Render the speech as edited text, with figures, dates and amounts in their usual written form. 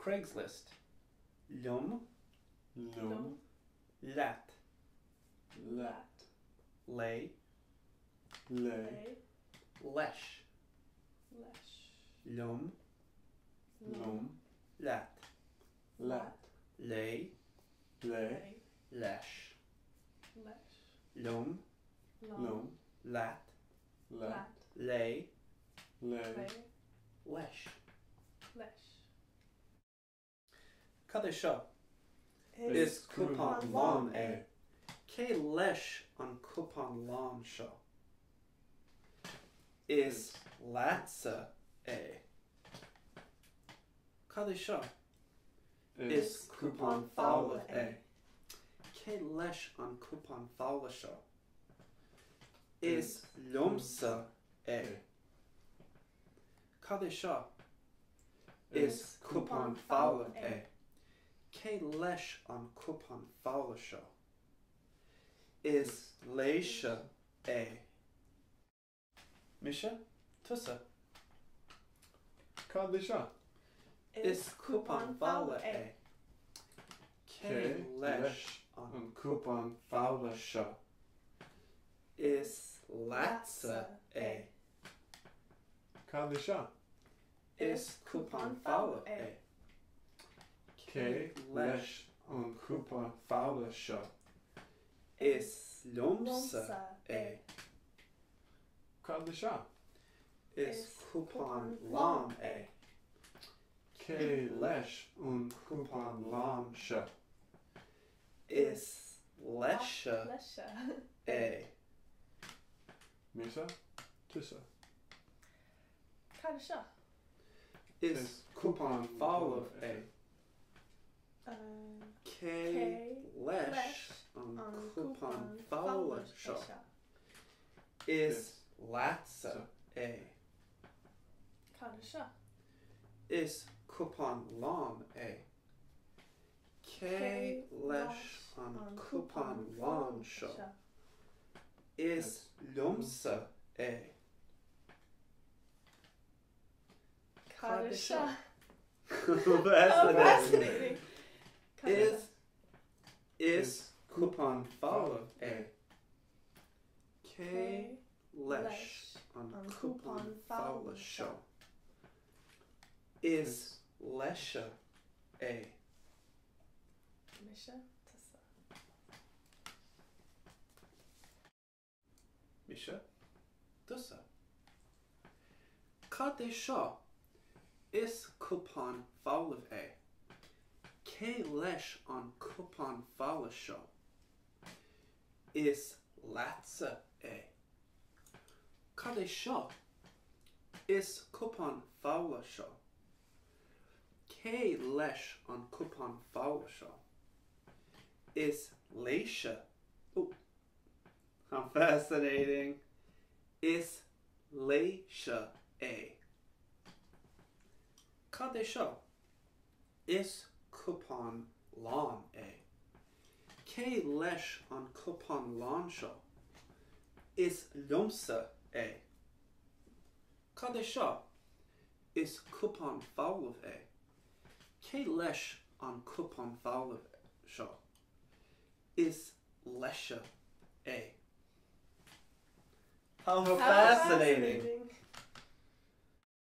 Craigslist. Lum. Lum. Lat. Lat. Lay. Lay. Lesh. Lesh. Lum. Lum. Lat. Lat. Lay. Lay. Lesh. Lesh. Lum. Lum. Lat. Lat. Lay. Lay. Lesh. Lesh. Cad seo Is cúpán lán é. Cé leis an cúpán lán seo? Is lása é. Cad seo is cúpán fála é. Cé leis an cúpán fála seo? Is liomsa é. Cad seo is cúpán fála é. Cé leis an cúpán fála seo? Is léise é. Mise? Tusa? Cad seo Is cúpán fála é. Cé leis an cúpán fála seo? Is lása é. Cad seo Is cúpán fála é. Cé leis an cúpán fála seo? Is liomsa é. Cad seo Is cúpán lán é. Cé leis an cúpán lán seo? Is leise é. Misa? Tusa? Cad seo Is cúpán fála é. Cé leis an cúpán fála seo? Is lása é. Cad seo Is cúpán lán é. Cé leis an cúpán lán seo? Is liomsa é. Cad seo Fascinating. Fascinating. Is cúpán fála é. Cé leis an cúpán fála seo? Is leise é. Mise? Tusa. Mise? Tusa. Cad seo is cúpán fála é. Cé leis an cúpán fála seo? Is lása é. Cad seo is cúpán fála seo? Cé leis an cúpán fála seo? Is léise. Oh, how fascinating. Is léise é. Cad seo is cúpán lán é. Cé leis an cúpán lán seo? Is liomsa é. Cad seo is cúpán fála é. Cé leis an cúpán fála seo? Is leise é. How fascinating.